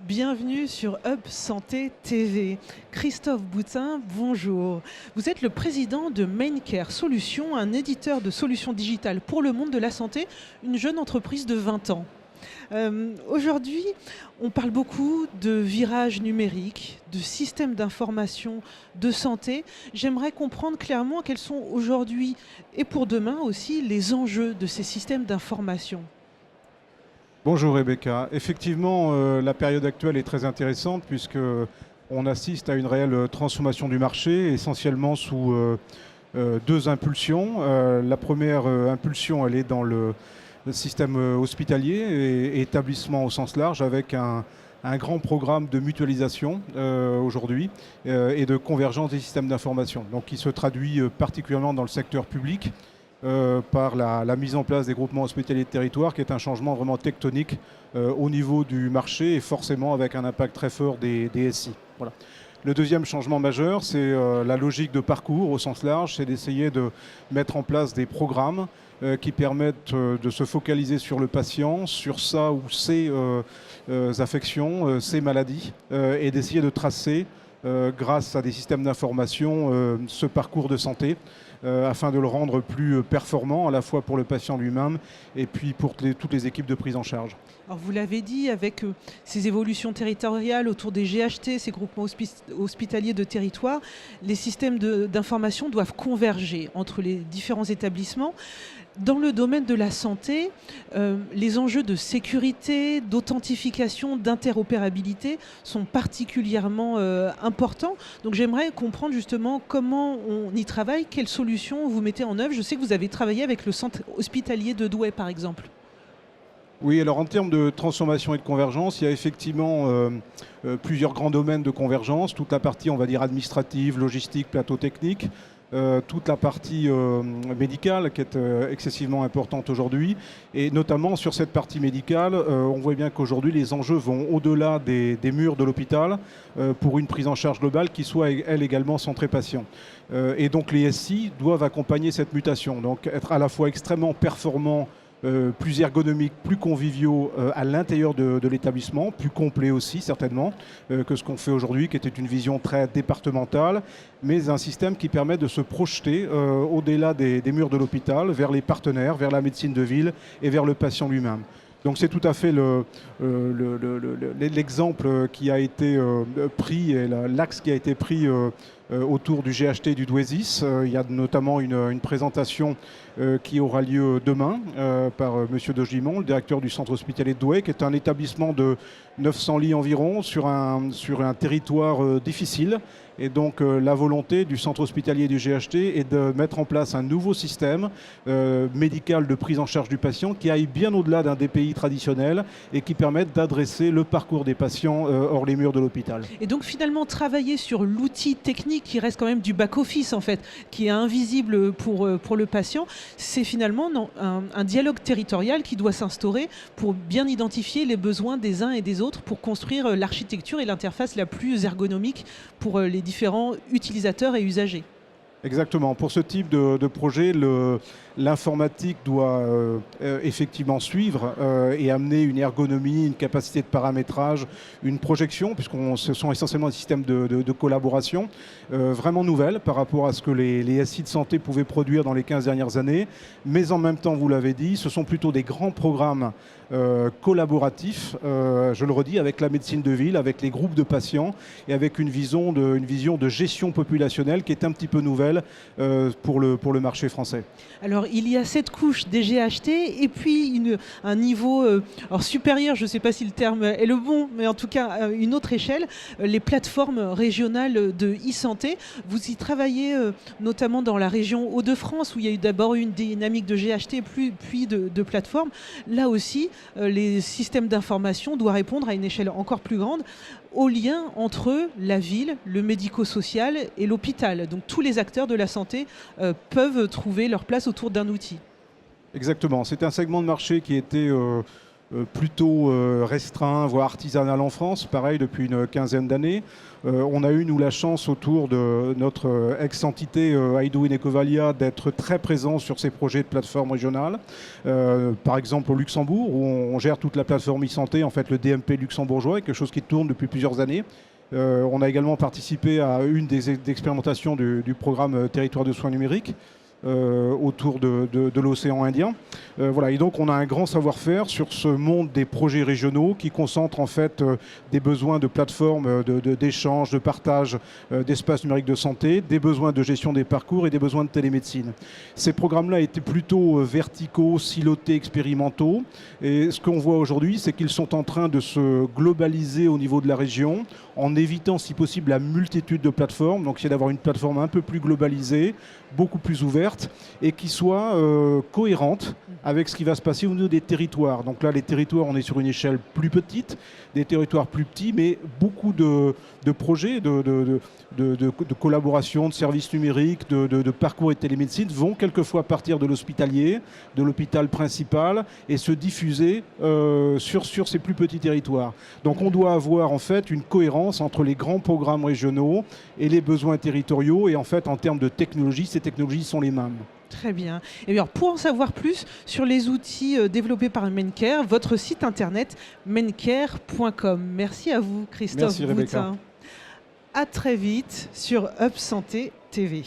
Bienvenue sur Hub Santé TV. Christophe Boutin, bonjour. Vous êtes le président de Maincare Solutions, un éditeur de solutions digitales pour le monde de la santé, une jeune entreprise de 20 ans. Aujourd'hui, on parle beaucoup de virage numérique, de systèmes d'information de santé. J'aimerais comprendre clairement quels sont aujourd'hui et pour demain aussi les enjeux de ces systèmes d'information. Bonjour Rebecca. Effectivement, la période actuelle est très intéressante puisque on assiste à une réelle transformation du marché, essentiellement sous deux impulsions. La première impulsion, elle est dans le système hospitalier et établissement au sens large, avec un grand programme de mutualisation aujourd'hui et de convergence des systèmes d'information, donc qui se traduit particulièrement dans le secteur public. Par la mise en place des groupements hospitaliers de territoire, qui est un changement vraiment tectonique au niveau du marché et forcément avec un impact très fort des SI. Voilà. Le deuxième changement majeur, c'est la logique de parcours au sens large, c'est d'essayer de mettre en place des programmes qui permettent de se focaliser sur le patient, sur sa ou ses affections, ses maladies, et d'essayer de tracer grâce à des systèmes d'information ce parcours de santé afin de le rendre plus performant à la fois pour le patient lui-même et puis pour toutes les équipes de prise en charge. Alors vous l'avez dit, avec ces évolutions territoriales autour des GHT, ces groupements hospitaliers de territoire, les systèmes d'information doivent converger entre les différents établissements. Dans le domaine de la santé, les enjeux de sécurité, d'authentification, d'interopérabilité sont particulièrement importants. Donc j'aimerais comprendre justement comment on y travaille, quelles solutions vous mettez en œuvre. Je sais que vous avez travaillé avec le centre hospitalier de Douai, par exemple. Oui, alors en termes de transformation et de convergence, il y a effectivement plusieurs grands domaines de convergence. Toute la partie, on va dire, administrative, logistique, plateau technique. Toute la partie médicale qui est excessivement importante aujourd'hui, et notamment sur cette partie médicale, on voit bien qu'aujourd'hui les enjeux vont au-delà des murs de l'hôpital pour une prise en charge globale qui soit elle également centrée patient. Et donc les SI doivent accompagner cette mutation, donc être à la fois extrêmement performants, plus ergonomiques, plus conviviaux à l'intérieur de l'établissement, plus complet aussi certainement que ce qu'on fait aujourd'hui, qui était une vision très départementale, mais un système qui permet de se projeter au-delà des murs de l'hôpital, vers les partenaires, vers la médecine de ville et vers le patient lui-même. Donc c'est tout à fait l'exemple qui a été pris et l'axe qui a été pris autour du GHT du Douaisis. Il y a notamment une présentation qui aura lieu demain par M. De Gimon, le directeur du centre hospitalier de Douai, qui est un établissement de 900 lits environ sur un territoire difficile. Et donc la volonté du centre hospitalier du GHT est de mettre en place un nouveau système médical de prise en charge du patient qui aille bien au-delà d'un DPI traditionnel et qui permette d'adresser le parcours des patients hors les murs de l'hôpital. Et donc finalement travailler sur l'outil technique qui reste quand même du back-office en fait, qui est invisible pour le patient, c'est finalement un dialogue territorial qui doit s'instaurer pour bien identifier les besoins des uns et des autres pour construire l'architecture et l'interface la plus ergonomique pour les différents utilisateurs et usagers. Exactement. Pour ce type de projet, l'informatique doit effectivement suivre et amener une ergonomie, une capacité de paramétrage, une projection, ce sont essentiellement des systèmes de collaboration vraiment nouvelles par rapport à ce que les SI de santé pouvaient produire dans les 15 dernières années. Mais en même temps, vous l'avez dit, ce sont plutôt des grands programmes collaboratifs, je le redis, avec la médecine de ville, avec les groupes de patients et avec une vision de gestion populationnelle qui est un petit peu nouvelle pour le marché français. Alors il y a cette couche des GHT et puis un niveau supérieur, je ne sais pas si le terme est le bon, mais en tout cas une autre échelle, les plateformes régionales de e-santé. Vous y travaillez notamment dans la région Hauts-de-France où il y a eu d'abord une dynamique de GHT puis de plateformes. Là aussi, les systèmes d'information doivent répondre à une échelle encore plus grande au lien entre la ville, le médico-social et l'hôpital. Donc tous les acteurs de la santé peuvent trouver leur place autour d'un outil. Exactement. C'est un segment de marché qui était plutôt restreint, voire artisanal en France, pareil depuis une quinzaine d'années. On a eu, nous, la chance autour de notre ex-entité Idouine Ecovalia d'être très présents sur ces projets de plateforme régionale. Par exemple au Luxembourg, où on gère toute la plateforme e-santé, en fait le DMP luxembourgeois, quelque chose qui tourne depuis plusieurs années. On a également participé à une des expérimentations du programme Territoire de soins numériques, autour de l'océan Indien. Voilà. Et donc on a un grand savoir-faire sur ce monde des projets régionaux qui concentrent en fait des besoins de plateformes d'échange, de partage d'espaces numériques de santé, des besoins de gestion des parcours et des besoins de télémédecine. Ces programmes-là étaient plutôt verticaux, silotés, expérimentaux. Et ce qu'on voit aujourd'hui, c'est qu'ils sont en train de se globaliser au niveau de la région en évitant si possible la multitude de plateformes. Donc c'est d'avoir une plateforme un peu plus globalisée, beaucoup plus ouverte et qui soit cohérente avec ce qui va se passer au niveau des territoires. Donc là, les territoires, on est sur une échelle plus petite, des territoires plus petits, mais beaucoup de projets, de collaboration, de services numériques, de parcours et de télémédecine vont quelquefois partir de l'hospitalier, de l'hôpital principal et se diffuser sur ces plus petits territoires. Donc on doit avoir en fait une cohérence entre les grands programmes régionaux et les besoins territoriaux. Et en fait, en termes de technologie, ces technologies sont les mêmes. Très bien. Et alors, pour en savoir plus sur les outils développés par Mencare, votre site internet mencare.com. Merci à vous, Christophe Merci, Rebecca. Boutin. À très vite sur Up Santé TV.